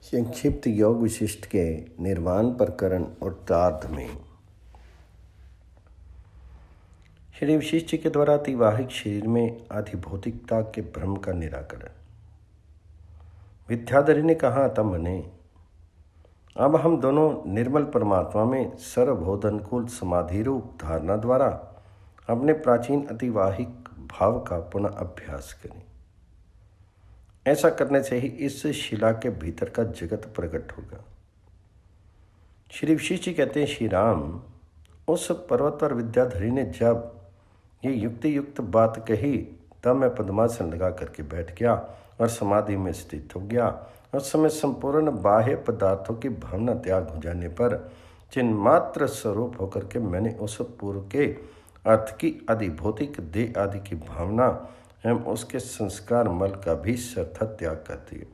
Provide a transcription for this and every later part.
संक्षिप्त योग विशिष्ट के निर्वाण प्रकरण उत्तरार्ध में श्री वशिष्ठ के द्वारा अतिवाहिक शरीर में आधिभौतिकता के भ्रम का निराकरण। विद्याधरी ने कहा, तब मने अब हम दोनों निर्मल परमात्मा में सर्वबोध अनुकूल समाधि रूप धारणा द्वारा अपने प्राचीन अतिवाहिक भाव का पुनः अभ्यास करें। ऐसा करने से ही इस शिला के भीतर का जगत प्रकट होगा। श्री वशिष्ठ जी कहते हैं, श्री राम, उस पर्वत पर विद्याधरी ने जब ये युक्ति युक्त बात कही तब मैं पद्मासन लगा करके बैठ गया और समाधि में स्थित हो गया। उस समय संपूर्ण बाह्य पदार्थों की भावना त्याग हो जाने पर चिन्मात्र स्वरूप होकर के मैंने उस पूर्व के अर्थ की अधिभौतिक देह आदि की भावना एवं उसके संस्कार मल का भी सर्थ त्याग कर दिया।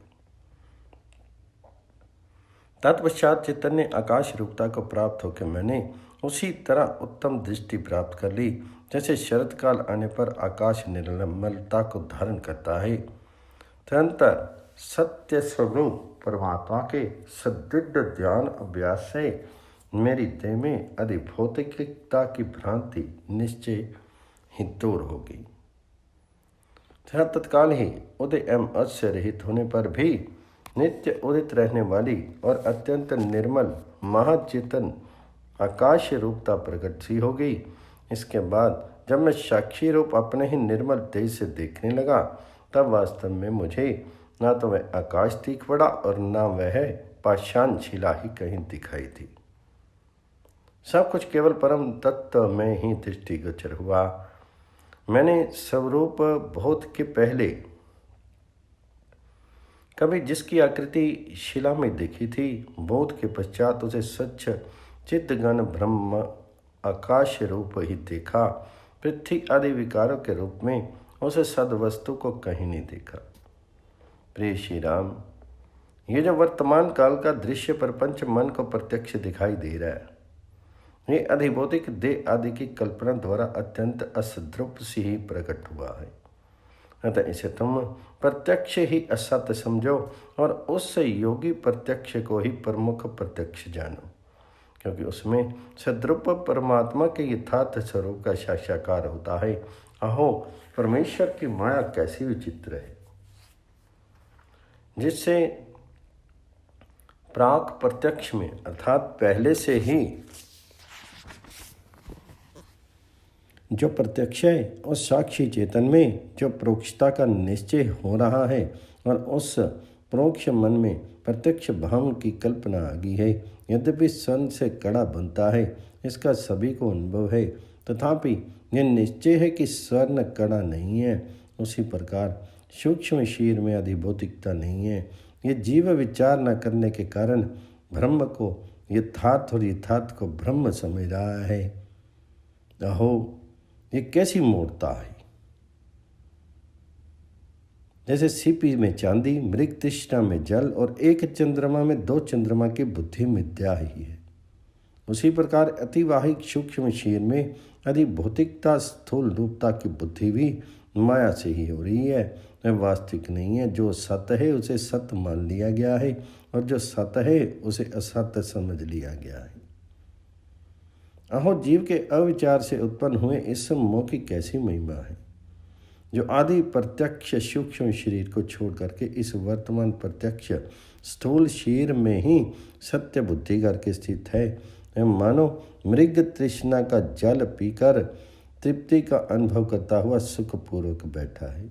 तत्पश्चात चैतन्य आकाश रूपता को प्राप्त होकर मैंने उसी तरह उत्तम दृष्टि प्राप्त कर ली जैसे शरद काल आने पर आकाश निर्मलता को धारण करता है। तदनंतर सत्य स्वरूप परमात्मा के सदृढ़ ध्यान अभ्यास से मेरी देह में अधिभौतिकता की भ्रांति निश्चय ही दूर होगी। तत्काल ही उदय एवं अज से रहित होने पर भी नित्य उदित रहने वाली और अत्यंत निर्मल महाचेतन आकाश रूपता प्रकट सी हो गई। इसके बाद जब मैं साक्षी रूप अपने ही निर्मल तेज से देखने लगा तब वास्तव में मुझे ना तो वह आकाश दिख पड़ा और ना वह पाषाण शिला ही कहीं दिखाई दी। सब कुछ केवल परम तत्व में ही दृष्टिगोचर हुआ। मैंने स्वरूप बोध के पहले कभी जिसकी आकृति शिला में देखी थी, बोध के पश्चात उसे सच्च चित्तगण ब्रह्म आकाश रूप ही देखा। पृथ्वी आदि विकारों के रूप में उस सदवस्तु को कहीं नहीं देखा। प्रिय श्री राम, ये जो वर्तमान काल का दृश्य प्रपंच मन को प्रत्यक्ष दिखाई दे रहा है, ये अधिभौतिक देह आदि की कल्पना द्वारा अत्यंत असद्रुप सी ही प्रकट हुआ है। अतः इसे तुम प्रत्यक्ष ही असत्य समझो और उस योगी प्रत्यक्ष को ही प्रमुख प्रत्यक्ष जानो, क्योंकि उसमें सद्रुप परमात्मा के यथार्थ स्वरूप का साक्षात्कार होता है। अहो, परमेश्वर की माया कैसी विचित्र है, जिससे प्राक प्रत्यक्ष में अर्थात पहले से ही जो प्रत्यक्ष है उस साक्षी चेतन में जो प्रोक्षता का निश्चय हो रहा है और उस प्रोक्ष मन में प्रत्यक्ष भाव की कल्पना आ गई है। यद्यपि स्वर्ण से कड़ा बनता है, इसका सभी को अनुभव है, तथापि यह निश्चय है कि स्वर्ण कड़ा नहीं है। उसी प्रकार सूक्ष्म शरीर में अधिभौतिकता नहीं है। ये जीव विचार न करने के कारण ब्रह्म को यथार्थ और यथार्थ को ब्रह्म समझ रहा है। अहो, ये कैसी मूर्ता है, जैसे सीपी में चांदी, मृग तृष्णा में जल और एक चंद्रमा में दो चंद्रमा की बुद्धि मिथ्या ही है। उसी प्रकार अतिवाहिक सूक्ष्म शरीर में अधिभौतिकता स्थूल रूपता की बुद्धि भी माया से ही हो रही है। वह वास्तविक नहीं है। जो सत्य है उसे सत्य मान लिया गया है और जो सत्य है उसे असत्य समझ लिया गया है। अहो, जीव के अविचार से उत्पन्न हुए इस मोह की कैसी महिमा है, जो आदि प्रत्यक्ष सूक्ष्म शरीर को छोड़ करके इस वर्तमान प्रत्यक्ष स्थूल शरीर में ही सत्य बुद्धि करके स्थित है। मानो मृग तृष्णा का जल पीकर तृप्ति का अनुभव करता हुआ सुखपूर्वक बैठा है।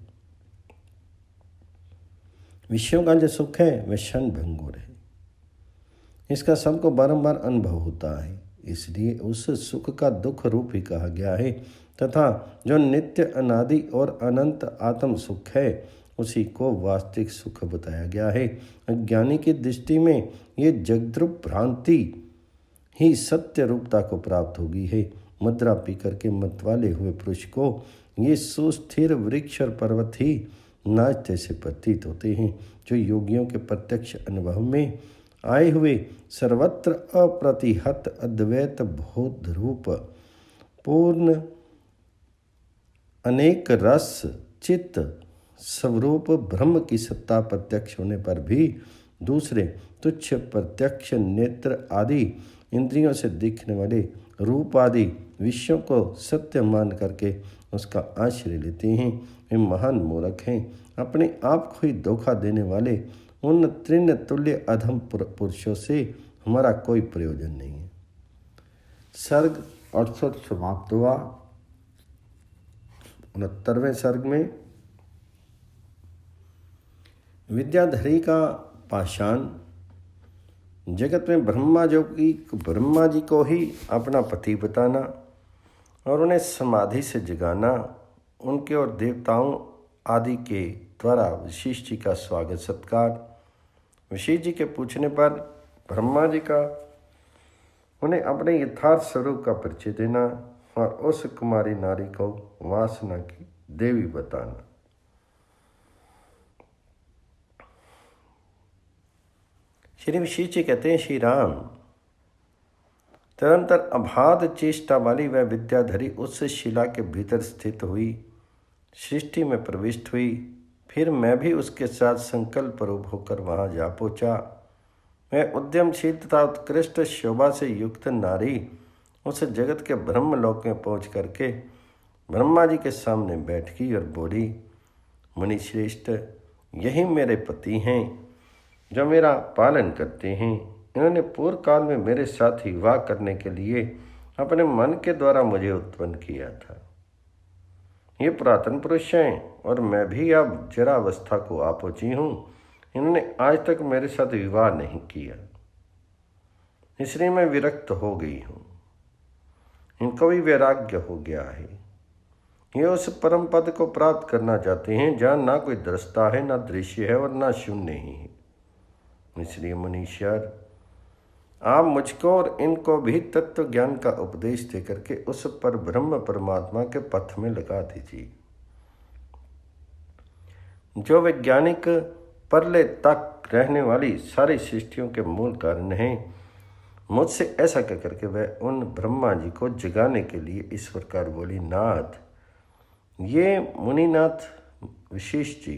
विषयों का जो सुख है वह क्षण भंगुर है, इसका सबको बारंबार अनुभव होता है, इसलिए उस सुख का दुख रूप ही कहा गया है। तथा जो नित्य अनादि और अनंत आत्म सुख है उसी को वास्तविक सुख बताया गया है। अज्ञानी की दृष्टि में ये जगद्रूप भ्रांति ही सत्य रूपता को प्राप्त होगी है। मुद्रा पी करके मतवाले हुए पुरुष को ये सुस्थिर वृक्ष और पर्वत ही नाचते से प्रतीत होते हैं। जो योगियों के प्रत्यक्ष अनुभव में आए हुए सर्वत्र अप्रतिहत अद्वैत बोध रूप पूर्ण अनेक रस चित्त स्वरूप ब्रह्म की सत्ता प्रत्यक्ष होने पर भी दूसरे तुच्छ प्रत्यक्ष नेत्र आदि इंद्रियों से दिखने वाले रूप आदि विषयों को सत्य मान करके उसका आश्रय लेते हैं, वे महान मूर्ख हैं। अपने आप को ही धोखा देने वाले उन तृण तुल्य अधम पुरुषों से हमारा कोई प्रयोजन नहीं है। सर्ग 68 समाप्त हुआ। 69वें सर्ग में विद्याधरी का पाषाण। जगत में ब्रह्मा जी को ही अपना पति बताना और उन्हें समाधि से जगाना, उनके और देवताओं आदि के द्वारा वशिष्ठ जी का स्वागत सत्कार। वशिष्ठ जी के पूछने पर ब्रह्मा जी का उन्हें अपने यथार्थ स्वरूप का परिचय देना और उस कुमारी नारी को वासना की देवी बताना। श्री वशिष्ठ जी कहते हैं, श्री राम तदंतर अबाध चेष्टा वाली वह विद्याधरी उस शिला के भीतर स्थित हुई, सृष्टि में प्रविष्ट हुई। फिर मैं भी उसके साथ संकल्प रूप होकर वहां जा पहुंचा। वह उद्यमशील तथा उत्कृष्ट शोभा से युक्त नारी उस जगत के ब्रह्मलोक में पहुंच करके ब्रह्मा जी के सामने बैठ गई और बोली, मुनि श्रेष्ठ, यही मेरे पति हैं जो मेरा पालन करते हैं। इन्होंने पूर्व काल में मेरे साथ विवाह करने के लिए अपने मन के द्वारा मुझे उत्पन्न किया था। ये पुरातन पुरुष हैं और मैं भी अब जरा अवस्था को आ पहुंची हूँ। इन्होंने आज तक मेरे साथ विवाह नहीं किया, इसलिए मैं विरक्त हो गई हूँ। इनको भी वैराग्य हो गया है। ये उस परम पद को प्राप्त करना चाहते हैं जहाँ ना कोई दृष्टा है, ना दृश्य है और ना शून्य ही है। इसलिए मुनीश्वर, आप मुझको और इनको भी तत्व ज्ञान का उपदेश दे करके उस पर ब्रह्म परमात्मा के पथ में लगा दीजिए, जो वैज्ञानिक परले तक रहने वाली सारी सृष्टियों के मूल कारण हैं। मुझसे ऐसा कहकर के वह उन ब्रह्मा जी को जगाने के लिए इस प्रकार बोली, नाथ, ये मुनिनाथ वशिष्ठ जी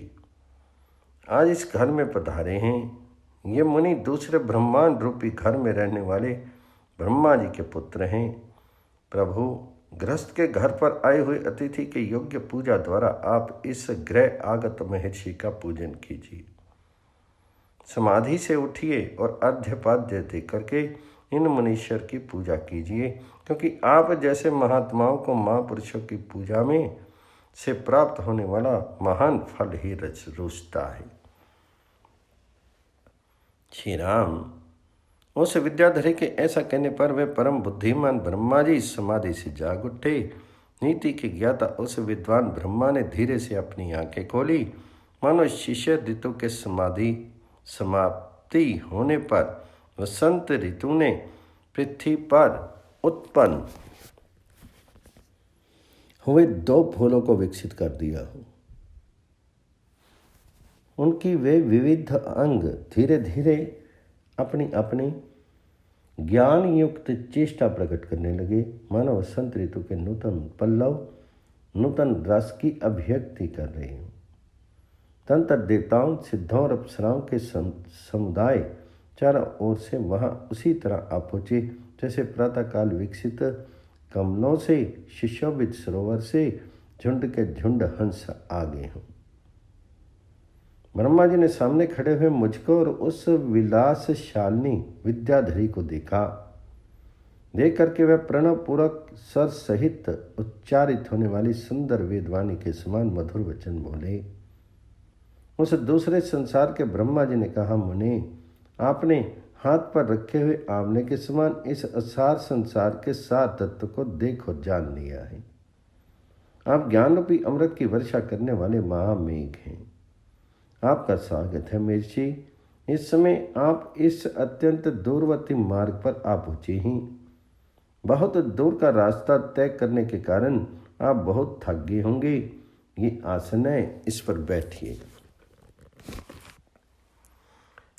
आज इस घर में पधारे हैं। ये मुनि दूसरे ब्रह्मांड रूपी घर में रहने वाले ब्रह्मा जी के पुत्र हैं। प्रभु, गृहस्थ के घर पर आए हुए अतिथि के योग्य पूजा द्वारा आप इस गृह आगत महर्षि का पूजन कीजिए। समाधि से उठिए और अर्घ्यपाद्य दे करके इन मुनीश्वर की पूजा कीजिए, क्योंकि आप जैसे महात्माओं को महापुरुषों की पूजा में से प्राप्त होने वाला महान फल ही रुचता है। श्री राम, उस विद्याधरी के ऐसा कहने पर वे परम बुद्धिमान ब्रह्मा जी समाधि से जाग उठे। नीति के ज्ञाता उस विद्वान ब्रह्मा ने धीरे से अपनी आंखें खोली, मानो शिशिर ऋतु के समाप्ति होने पर वसंत ऋतु ने पृथ्वी पर उत्पन्न हुए 2 फूलों को विकसित कर दिया हो। उनकी वे विविध अंग धीरे धीरे अपनी अपनी ज्ञान युक्त चेष्टा प्रकट करने लगे, मानो वसंत ऋतु के नूतन पल्लव नूतन रस की अभिव्यक्ति कर रहे हैं। तंत्र देवताओं, सिद्धों और अप्सराओं के समुदाय चारों ओर से वहां उसी तरह आ पहुंचे जैसे प्रातःकाल विकसित कमलों से सुशोभित सरोवर से झुंड के झुंड हंस आ गए हों। ब्रह्मा जी ने सामने खड़े हुए मुझको और उस विलासशालिनी विद्याधरी को देखा। देख करके वह प्रणव पूर्वक स्वर सहित उच्चारित होने वाली सुंदर वेदवाणी के समान मधुर वचन बोले। उस दूसरे संसार के ब्रह्मा जी ने कहा, मुनि, आपने हाथ पर रखे हुए आंवले के समान इस असार संसार के 7 तत्व को देख और जान लिया है। आप ज्ञान रूपी अमृत की वर्षा करने वाले महामेघ हैं। आपका स्वागत है महर्षि। इस समय आप इस अत्यंत दूरवर्ती मार्ग पर आ पहुंचे हैं। बहुत दूर का रास्ता तय करने के कारण आप बहुत थक गए होंगे। ये आसन है, इस पर बैठिए।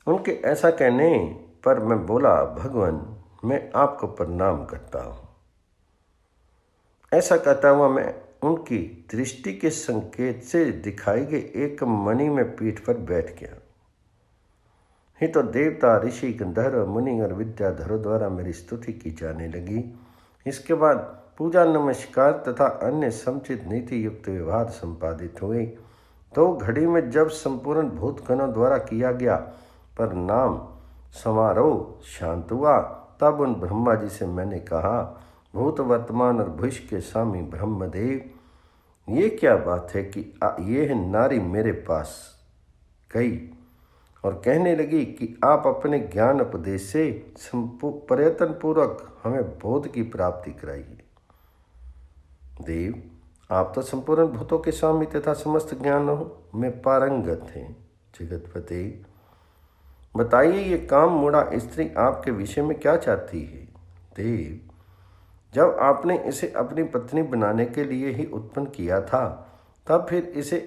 उनके ऐसा कहने पर मैं बोला, भगवान, मैं आपको प्रणाम करता हूँ। ऐसा कहता हुआ मैं उनकी दृष्टि के संकेत से दिखाई गई एक मणि में पीठ पर बैठ गया। ही तो देवता, ऋषि, गंधर्व, मुनि और विद्याधरों द्वारा मेरी स्तुति की जाने लगी। इसके बाद पूजा, नमस्कार तथा अन्य समुचित नीति युक्त व्यवहार संपादित हुए। 2 घड़ी में जब संपूर्ण भूतगणों द्वारा किया गया पर नाम समारोह शांत हुआ, तब उन ब्रह्मा जी से मैंने कहा, भूत, वर्तमान और भविष्य के स्वामी ब्रह्मदेव, ये क्या बात है कि ये नारी मेरे पास गई और कहने लगी कि आप अपने ज्ञान उपदेश से प्रयत्न पूर्वक हमें बोध की प्राप्ति कराइए। देव, आप तो संपूर्ण भूतों के स्वामी तथा समस्त ज्ञानों में पारंगत हैं। जगतपते, बताइए ये काम मूढ़ा स्त्री आपके विषय में क्या चाहती है? देव, जब आपने इसे अपनी पत्नी बनाने के लिए ही उत्पन्न किया था, तब फिर इसे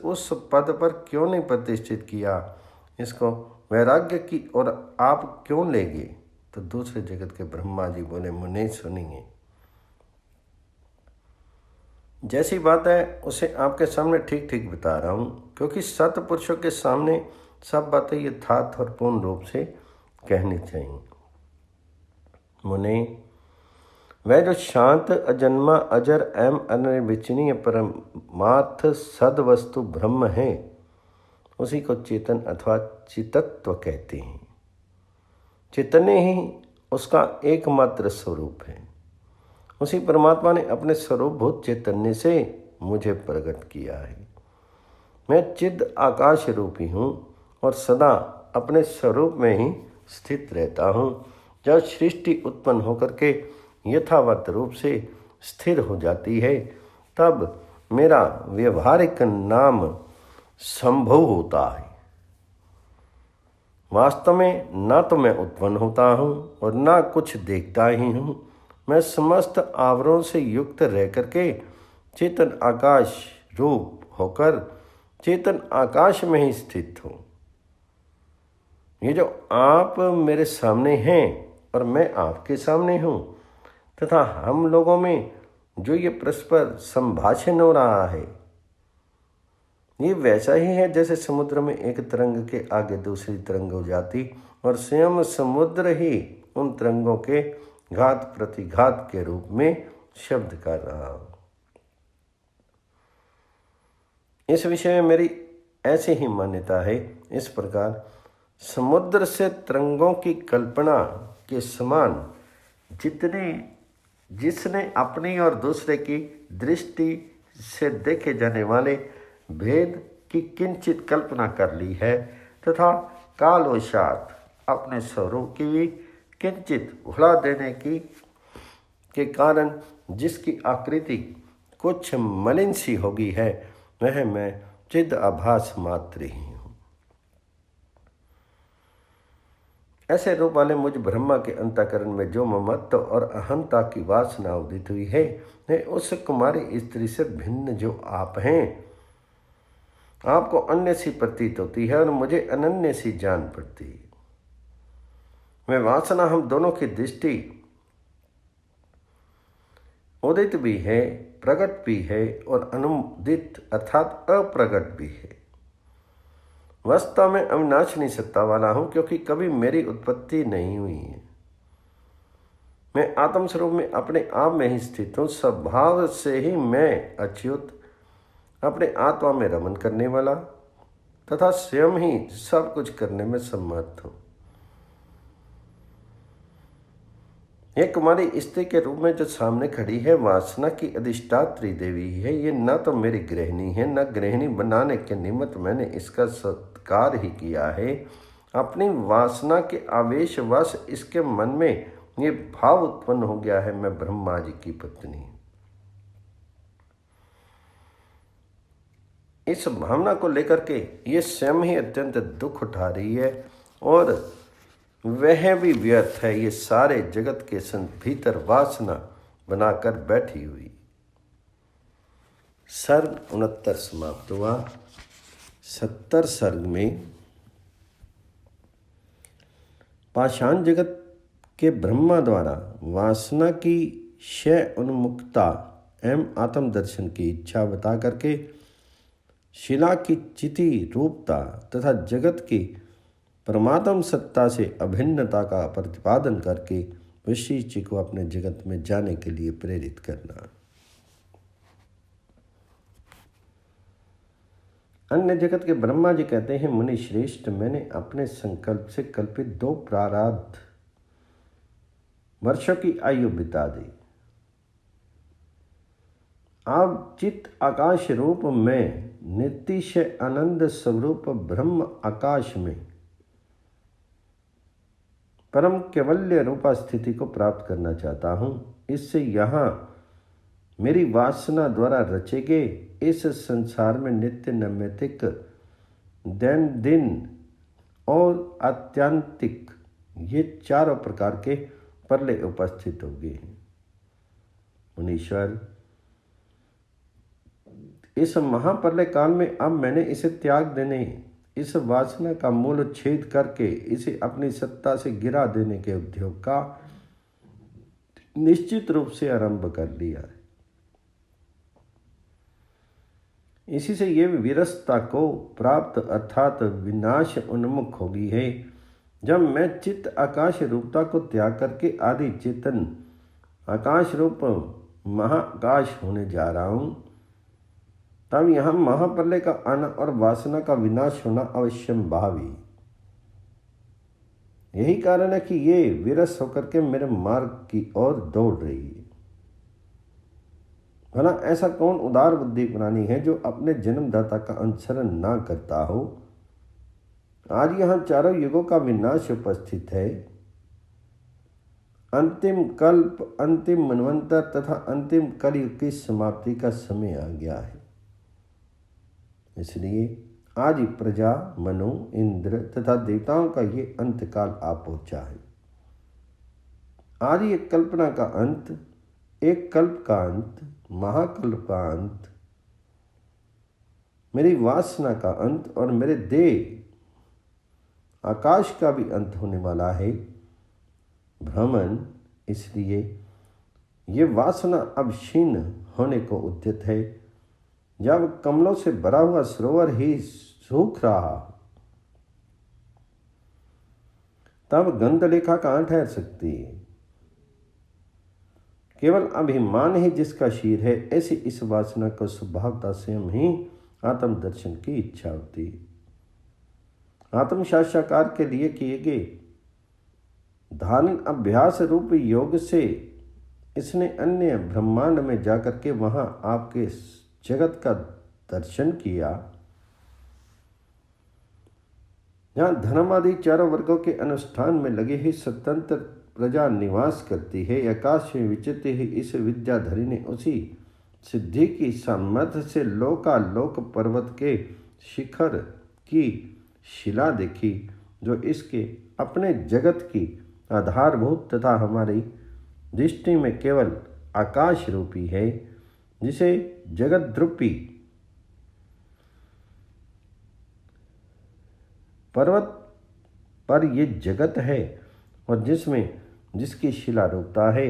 उस पद पर क्यों नहीं प्रतिष्ठित किया? इसको वैराग्य की और आप क्यों ले गए? तो दूसरे जगत के ब्रह्मा जी बोले, मुने सुनिए, जैसी बात है उसे आपके सामने ठीक ठीक बता रहा हूँ, क्योंकि सत्पुरुषों के सामने सब बातें यथार्थ और पूर्ण रूप से कहनी चाहिए। मुने, वह जो शांत, अजन्मा, अजर एवं अनिर्वचनीय परमार्थ सद्वस्तु ब्रह्म है, उसी को चेतन अथवा चितत्व कहते हैं। चेतने ही उसका एकमात्र स्वरूप है। उसी परमात्मा ने अपने स्वरूपभूत चैतन्य से मुझे प्रकट किया है। मैं चिद आकाश रूपी हूँ और सदा अपने स्वरूप में ही स्थित रहता हूँ। जब सृष्टि उत्पन्न होकर के यथावत रूप से स्थिर हो जाती है, तब मेरा व्यवहारिक नाम संभव होता है। वास्तव में ना तो मैं उत्पन्न होता हूँ और ना कुछ देखता ही हूँ। मैं समस्त आवरणों से युक्त रह करके चेतन आकाश रूप होकर चेतन आकाश में ही स्थित हूँ। ये जो आप मेरे सामने हैं और मैं आपके सामने हूँ, तथा हम लोगों में जो ये परस्पर संभाषण हो रहा है, ये वैसा ही है जैसे समुद्र में एक तरंग के आगे दूसरी तरंग हो जाती और स्वयं समुद्र ही उन तरंगों के घात प्रतिघात के रूप में शब्द कर रहा हो। इस विषय में मेरी ऐसी ही मान्यता है। इस प्रकार समुद्र से तरंगों की कल्पना के समान जिसने अपनी और दूसरे की दृष्टि से देखे जाने वाले भेद की किंचित कल्पना कर ली है, तथा कालोशात अपने स्वरूप की भी किंचित उड़ा देने के कारण जिसकी आकृति कुछ मलिन सी हो गई है, वह मैं चिद आभास मात्र ही हूँ। ऐसे रूप वाले मुझ ब्रह्मा के अंतःकरण में जो ममत्व और अहंता की वासना उदित हुई है, वह उस कुमारी स्त्री से भिन्न जो आप हैं, आपको अन्य सी प्रतीत होती है और मुझे अनन्य सी जान पड़ती है। वह वासना हम दोनों की दृष्टि उदित भी है, प्रकट भी है और अनुदित अर्थात अप्रकट भी है। वास्तव में अविनाशिनी सत्ता वाला हूँ, क्योंकि कभी मेरी उत्पत्ति नहीं हुई है। मैं आत्म स्वरूप में अपने आप में ही स्थित हूँ। स्वभाव से ही मैं अच्युत, अपने आत्मा में रमन करने वाला तथा स्वयं ही सब कुछ करने में समर्थ हूँ। एक कुमारी स्त्री के रूप में जो सामने खड़ी है, वासना की अधिष्ठात्री देवी है। ये न तो मेरी गृहिणी है, न गृहिणी बनाने के निमित्त मैंने इसका सत्कार ही किया है। अपनी वासना के आवेशवश इसके मन में ये भाव उत्पन्न हो गया है, मैं ब्रह्मा जी की पत्नी। इस भावना को लेकर के ये स्वयं ही अत्यंत दुख उठा रही है और वह भी व्यर्थ है। ये सारे जगत के भीतर वासना बनाकर बैठी हुई। सर्ग 69 समाप्त हुआ। 70 सर्ग में पाषाण जगत के ब्रह्मा द्वारा वासना की क्षय उन्मुक्ता एवं आत्म दर्शन की इच्छा बता करके शिला की चिति रूपता तथा जगत की परमात्म सत्ता से अभिन्नता का प्रतिपादन करके वशिष्ठ जी को अपने जगत में जाने के लिए प्रेरित करना। अन्य जगत के ब्रह्मा जी कहते हैं, मुनि श्रेष्ठ, मैंने अपने संकल्प से कल्पित 2 प्राराब्ध वर्षों की आयु बिता दी। अब चित्त आकाश रूप में नितिश आनंद स्वरूप ब्रह्म आकाश में परम कैवल्य रूपा स्थिति को प्राप्त करना चाहता हूँ। इससे यहाँ मेरी वासना द्वारा रचे गए इस संसार में नित्य नैमित्तिक दैनंदिन और आत्यंतिक ये 4 प्रकार के प्रलय उपस्थित हो गए हैं। मुनीश्वर, इस महाप्रलय काल में अब मैंने इसे त्याग देने, इस वासना का मूल छेद करके इसे अपनी सत्ता से गिरा देने के उद्योग का निश्चित रूप से आरंभ कर लिया है। इसी से ये विरसता को प्राप्त अर्थात विनाश उन्मुख होगी है। जब मैं चित्त आकाश रूपता को त्याग करके आदि चेतन आकाश रूप महाकाश होने जा रहा हूँ, तब यहाँ महाप्रलय का आना और वासना का विनाश होना अवश्यंभावी। यही कारण है कि ये विरस होकर के मेरे मार्ग की ओर दौड़ रही है। भला ऐसा कौन उदार बुद्धि प्राणी है जो अपने जन्मदाता का अनुसरण ना करता हो। आज यहाँ 4 युगों का विनाश उपस्थित है। अंतिम कल्प, अंतिम मनवंतर तथा अंतिम कलयुग की समाप्ति का समय आ गया है। इसलिए आज ही प्रजा, मनु, इंद्र तथा देवताओं का ये अंतकाल आ पहुंचा है। आज ये कल्पना का अंत, एक कल्प का अंत, महाकल्प का अंत, मेरी वासना का अंत और मेरे देह आकाश का भी अंत होने वाला है। भ्रमण, इसलिए ये वासना अब क्षीण होने को उद्यत है। जब कमलों से भरा हुआ सरोवर ही सूख रहा, तब गंधलेखा कहाँ ठहर सकती है। केवल अभिमान ही जिसका शीर है, ऐसी इस वासना को स्वभावता स्वयं ही आत्मदर्शन की इच्छा होती है। आत्म साक्षात्कार के लिए किए गए धारण अभ्यास रूप योग से इसने अन्य ब्रह्मांड में जाकर के वहां आपके जगत का दर्शन किया, जहाँ धर्म आदि 4 वर्गों के अनुष्ठान में लगे ही स्वतंत्र प्रजा निवास करती है। आकाश में विचित्र ही इस विद्याधरी ने उसी सिद्धि की सामर्थ्य से लोकालोक पर्वत के शिखर की शिला देखी, जो इसके अपने जगत की आधारभूत तथा हमारी दृष्टि में केवल आकाश रूपी है, जिसे जगत द्रुपी पर्वत पर ये जगत है और जिसमें जिसकी शिला रूपता है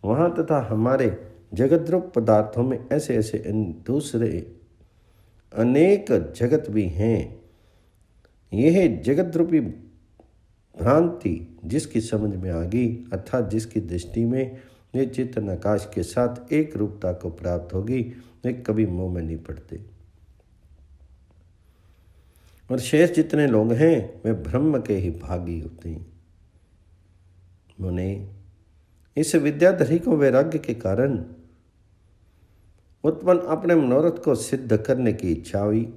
वहाँ तथा हमारे जगद्रूप पदार्थों में ऐसे ऐसे दूसरे अनेक जगत भी हैं। यह जगद्रूपी भ्रांति जिसकी समझ में आ गई, अर्थात जिसकी दृष्टि में ये चेतन आकाश के साथ एक रूपता को प्राप्त होगी, वे कभी मोह में नहीं पड़ते। और शेष जितने लोग हैं वे ब्रह्म के ही भागी होते हैं। मुने, इस विद्याधरी को वैराग्य के कारण उत्पन्न अपने मनोरथ को सिद्ध करने की इच्छा हुई,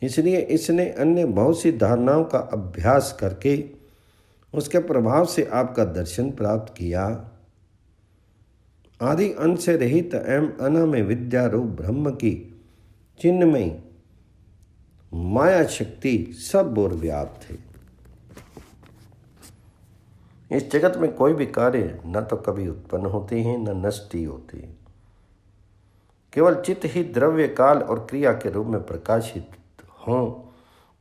इसलिए इसने अन्य बहुत सी धारणाओं का अभ्यास करके उसके प्रभाव से आपका दर्शन प्राप्त किया। आदि अंत से रहित एवं अनामय विद्या रूप ब्रह्म की चिन्हमयी माया शक्ति सब ओर व्याप्त है। इस जगत में कोई भी कार्य न तो कभी उत्पन्न होते हैं न नष्ट ही होते हैं। केवल चित्त ही द्रव्य, काल और क्रिया के रूप में प्रकाशित हों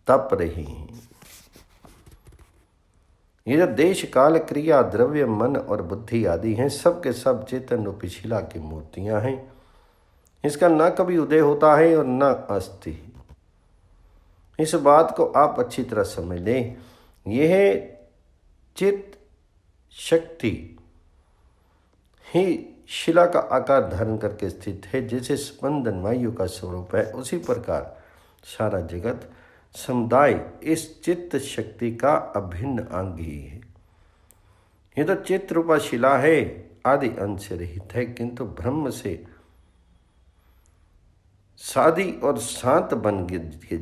तप रहे हैं। ये जो देश, काल, क्रिया, द्रव्य, मन और बुद्धि आदि हैं, सब के सब चेतन रूपी शिला की मूर्तियां हैं। इसका न कभी उदय होता है और न अस्त। इस बात को आप अच्छी तरह समझ लें यह चित्त शक्ति ही शिला का आकार धारण करके स्थित है। जैसे स्पंदन वायु का स्वरूप है, उसी प्रकार सारा जगत समुदाय इस चित्त शक्ति का अभिन्न अंग ही है। ये तो चित्त रूपा शिला है, आदि अंत से रहित है, किंतु ब्रह्म से सादी और शांत बन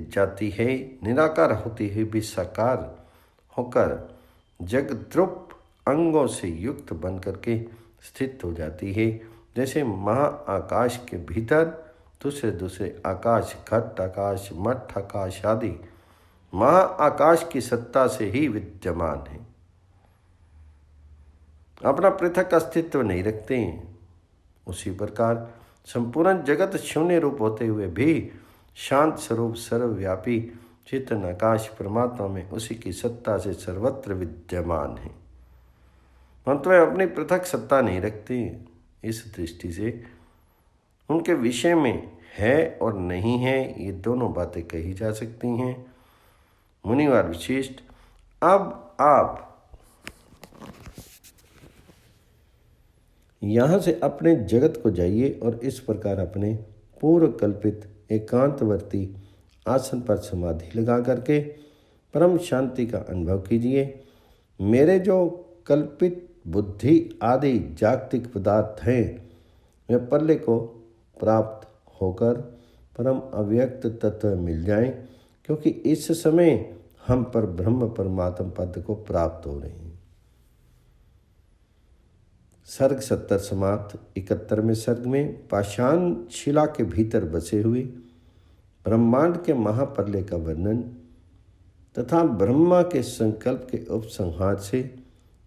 जाती है। निराकार होती हुई भी साकार होकर जगद्रूप अंगों से युक्त बन करके स्थित हो जाती है। जैसे महाआकाश के भीतर दूसरे दूसरे आकाश, घट आकाश, मठ आकाश आदि महाआकाश की सत्ता से ही विद्यमान है, अपना पृथक अस्तित्व नहीं रखते हैं। उसी प्रकार संपूर्ण जगत शून्य रूप होते हुए भी शांत स्वरूप सर्वव्यापी चेतन आकाश परमात्मा में उसी की सत्ता से सर्वत्र विद्यमान है, परंतु वे अपनी पृथक सत्ता नहीं रखते। इस दृष्टि से उनके विषय में है और नहीं है, ये दोनों बातें कही जा सकती हैं। मुनिवार विशिष्ट, अब आप यहाँ से अपने जगत को जाइए और इस प्रकार अपने पूर्व कल्पित एकांतवर्ती आसन पर समाधि लगा करके परम शांति का अनुभव कीजिए। मेरे जो कल्पित बुद्धि आदि जागतिक पदार्थ हैं, वे परले को प्राप्त होकर परम अव्यक्त तत्व मिल जाएं, क्योंकि इस समय हम पर ब्रह्म परमात्म पद को प्राप्त हो रहे हैं। सर्ग 70 समाप्त। 71वें सर्ग में पाषाण शिला के भीतर बसे हुए ब्रह्मांड के महाप्रलय का वर्णन तथा ब्रह्मा के संकल्प के उपसंहार से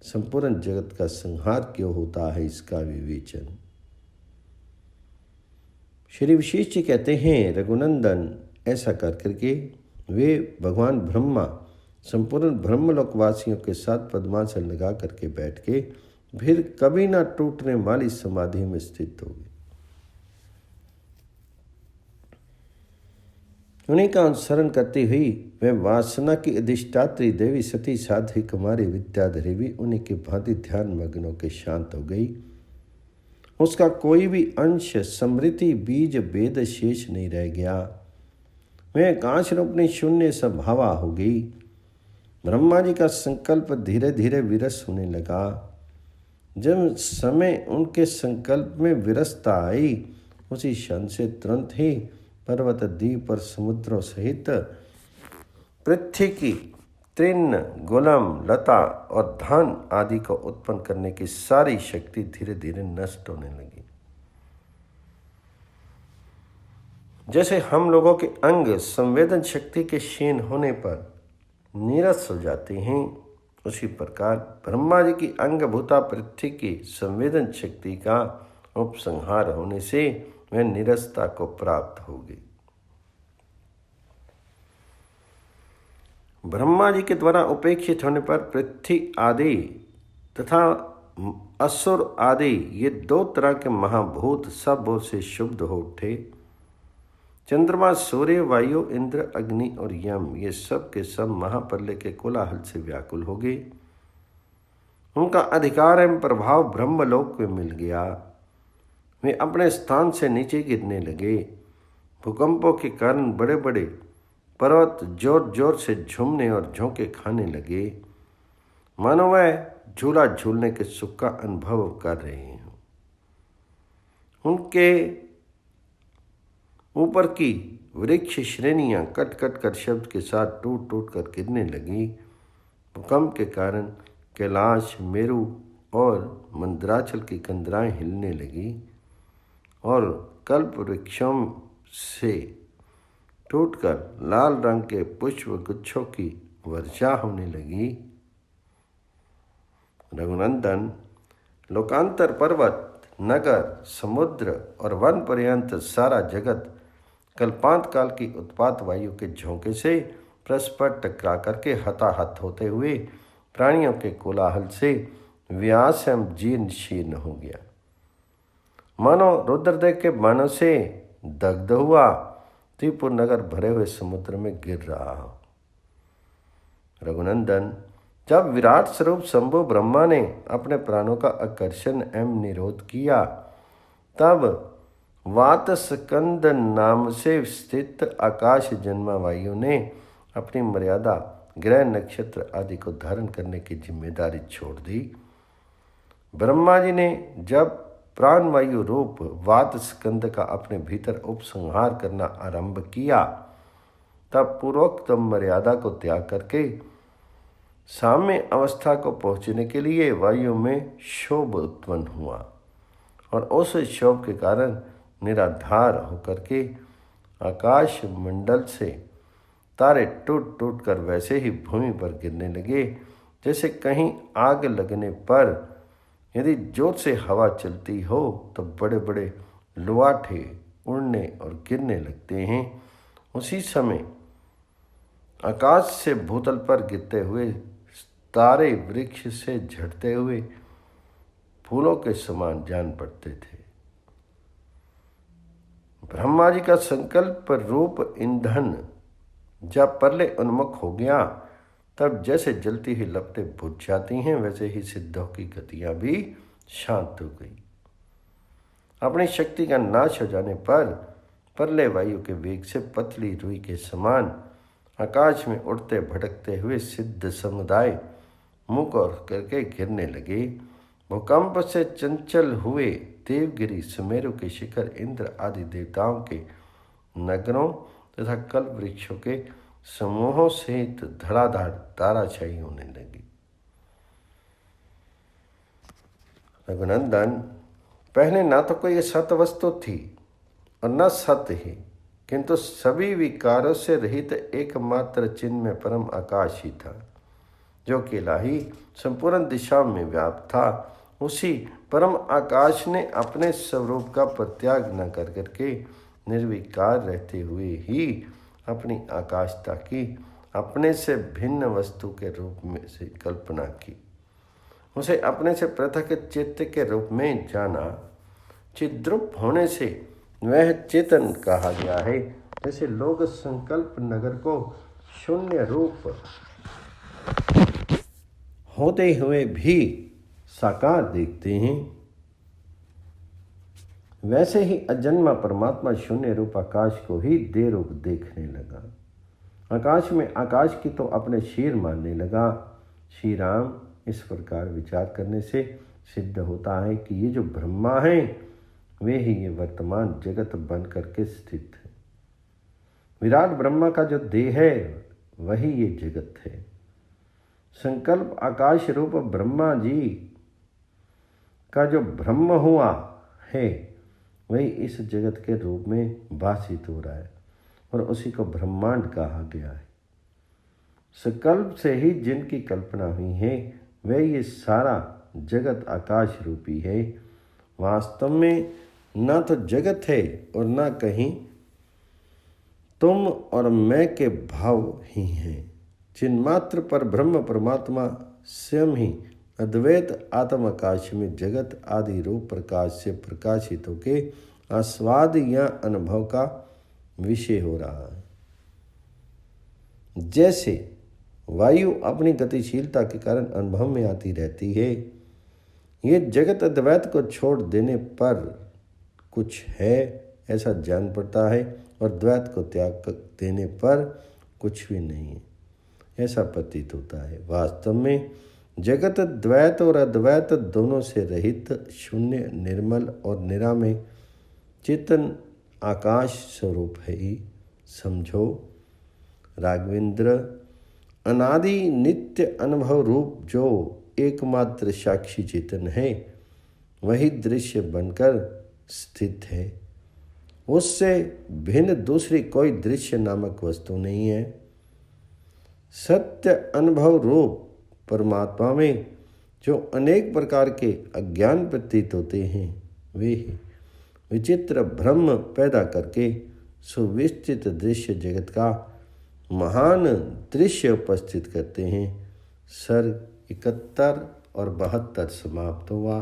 संपूर्ण जगत का संहार क्यों होता है, इसका विवेचन। श्री विशेष जी कहते हैं, रघुनंदन, ऐसा कर करके वे भगवान ब्रह्मा संपूर्ण ब्रह्मलोकवासियों के साथ पद्मासन लगा करके बैठ के फिर कभी ना टूटने वाली समाधि में स्थित हो गए। उन्हीं का अनुसरण करती हुई वह वासना की अधिष्ठात्री देवी सती साध्वी कुमारी विद्याधरी भी उन्हीं के भांति ध्यान मग्नों के शांत हो गई। उसका कोई भी अंश, स्मृति, बीज, भेद शेष नहीं रह गया। वह कांच रूपनी शून्य स्वभावा हो गई। ब्रह्मा जी का संकल्प धीरे धीरे विरस होने लगा। जब समय उनके संकल्प में विरसता आई, उसी क्षण से तुरंत ही पर्वत, द्वीप और समुद्रों सहित पृथ्वी की तृण, गुलम, लता और धान आदि को उत्पन्न करने की सारी शक्ति धीरे धीरे नष्ट होने लगी। जैसे हम लोगों के अंग संवेदन शक्ति के क्षीण होने पर नीरस हो जाते हैं, उसी प्रकार ब्रह्मा जी की अंगभूता पृथ्वी की संवेदन शक्ति का उपसंहार होने से वह नीरसता को प्राप्त हो गई। ब्रह्मा जी के द्वारा उपेक्षित होने पर पृथ्वी आदि तथा असुर आदि ये दो तरह के महाभूत सब ओर से शुद्ध हो उठे। चंद्रमा, सूर्य, वायु, इंद्र, अग्नि और यम ये सब के सब महाप्रलय के कोलाहल से व्याकुल हो गए। उनका अधिकार एवं प्रभाव ब्रह्मलोक में मिल गया। वे अपने स्थान से नीचे गिरने लगे। भूकंपों के कारण बड़े बड़े पर्वत जोर जोर से झूमने और झोंके खाने लगे, मानो वह झूला झूलने के सुख का अनुभव कर रहे हैं। उनके ऊपर की वृक्ष श्रेणियां कट कट कर शब्द के साथ टूट टूट कर गिरने लगी। भूकंप के कारण कैलाश, मेरु और मंदराचल की कंदराएं हिलने लगी और कल्प वृक्षों से टूटकर लाल रंग के पुष्प गुच्छों की वर्षा होने लगी। रघुनंदन, लोकांतर पर्वत, नगर, समुद्र और वन पर्यंत सारा जगत कल्पांत काल की उत्पात वायु के झोंके से परस्पर टकरा करके हताहत होते हुए प्राणियों के कोलाहल से व्यास एवं जीर्ण शीर्ण हो गया, मानो रुद्रदेव के बाणों से दग्ध हुआ त्रिपुर नगर भरे हुए समुद्र में गिर रहा हो। रघुनंदन, जब विराट स्वरूप शंभु ब्रह्मा ने अपने प्राणों का आकर्षण एवं निरोध किया, तब वात स्कंद नाम से स्थित आकाश जन्मा वायु ने अपनी मर्यादा ग्रह नक्षत्र आदि को धारण करने की जिम्मेदारी छोड़ दी। ब्रह्मा जी ने जब प्राणवायु रूप वात स्कंद का अपने भीतर उपसंहार करना आरंभ किया, तब पूर्वोक्त मर्यादा को त्याग करके साम्य अवस्था को पहुँचने के लिए वायु में क्षोभ उत्पन्न हुआ और उस क्षोभ के कारण निराधार होकर के आकाश मंडल से तारे टूट टूट कर वैसे ही भूमि पर गिरने लगे जैसे कहीं आग लगने पर यदि जोर से हवा चलती हो तो बड़े बड़े लुआठे उड़ने और गिरने लगते हैं। उसी समय आकाश से भूतल पर गिरते हुए तारे वृक्ष से झड़ते हुए फूलों के समान जान पड़ते थे। ब्रह्मा जी का संकल्प रूप ईंधन जब परले उन्मुख हो गया, तब जैसे जलती हुई लपटें बुझ जाती हैं, वैसे ही सिद्धों की गतियां भी शांत हो गई। अपनी शक्ति का नाश हो जाने पर परले वायु के वेग से पतली रुई के समान आकाश में उड़ते भटकते हुए सिद्ध समुदाय मुख और करके गिरने लगे। भूकंप से चंचल हुए देवगिरी, सुमेरु के शिखर, इंद्र आदि देवताओं के नगरों तथा कल्प वृक्षों के समूहों सहित धड़ाधड़ ताराशाही होने लगी। रघुनंदन, पहले ना तो कोई सत वस्तु थी और न सत्य ही, किंतु सभी विकारों से रहित एकमात्र चिन्ह में परम आकाश ही था, जो अकेला ही संपूर्ण दिशा में व्याप्त था। उसी परम आकाश ने अपने स्वरूप का परित्याग न कर करके निर्विकार रहते हुए ही अपनी आकाशता की अपने से भिन्न वस्तु के रूप में से कल्पना की। उसे अपने से पृथक चित्त के रूप में जाना। चिद्रूप होने से वह चेतन कहा गया है। जैसे लोग संकल्प नगर को शून्य रूप होते हुए भी साकार देखते हैं, वैसे ही अजन्मा परमात्मा शून्य रूप आकाश को ही दे रूप देखने लगा। आकाश में आकाश की तो अपने शीर मानने लगा। श्री राम, इस प्रकार विचार करने से सिद्ध होता है कि ये जो ब्रह्मा है वे ही ये वर्तमान जगत बन करके स्थित है। विराट ब्रह्मा का जो देह है वही ये जगत है। संकल्प आकाश रूप ब्रह्मा जी का जो ब्रह्म हुआ है वही इस जगत के रूप में भाषित हो रहा है और उसी को ब्रह्मांड कहा गया है। संकल्प से ही जिनकी कल्पना हुई है वह ये सारा जगत आकाश रूपी है। वास्तव में ना तो जगत है और ना कहीं तुम और मैं के भाव ही हैं। चिन्मात्र पर ब्रह्म परमात्मा स्वयं ही अद्वैत आत्म आकाश में जगत आदि रूप प्रकाश से प्रकाशित होके आस्वाद या अनुभव का विषय हो रहा है। जैसे वायु अपनी गतिशीलता के कारण अनुभव में आती रहती है, ये जगत अद्वैत को छोड़ देने पर कुछ है ऐसा जान पड़ता है और द्वैत को त्याग देने पर कुछ भी नहीं है ऐसा प्रतीत होता है। वास्तव में जगत द्वैत और अद्वैत दोनों से रहित शून्य, निर्मल और निरामय चेतन आकाश स्वरूप है ही समझो। राघवेंद्र, अनादि नित्य अनुभव रूप जो एकमात्र साक्षी चेतन है वही दृश्य बनकर स्थित है। उससे भिन्न दूसरी कोई दृश्य नामक वस्तु नहीं है। सत्य अनुभव रूप परमात्मा में जो अनेक प्रकार के अज्ञान प्रतीत होते हैं वे ही विचित्र भ्रम पैदा करके सुविस्तृत दृश्य जगत का महान दृश्य उपस्थित करते हैं। सर्ग 71 और 72 समाप्त हुआ।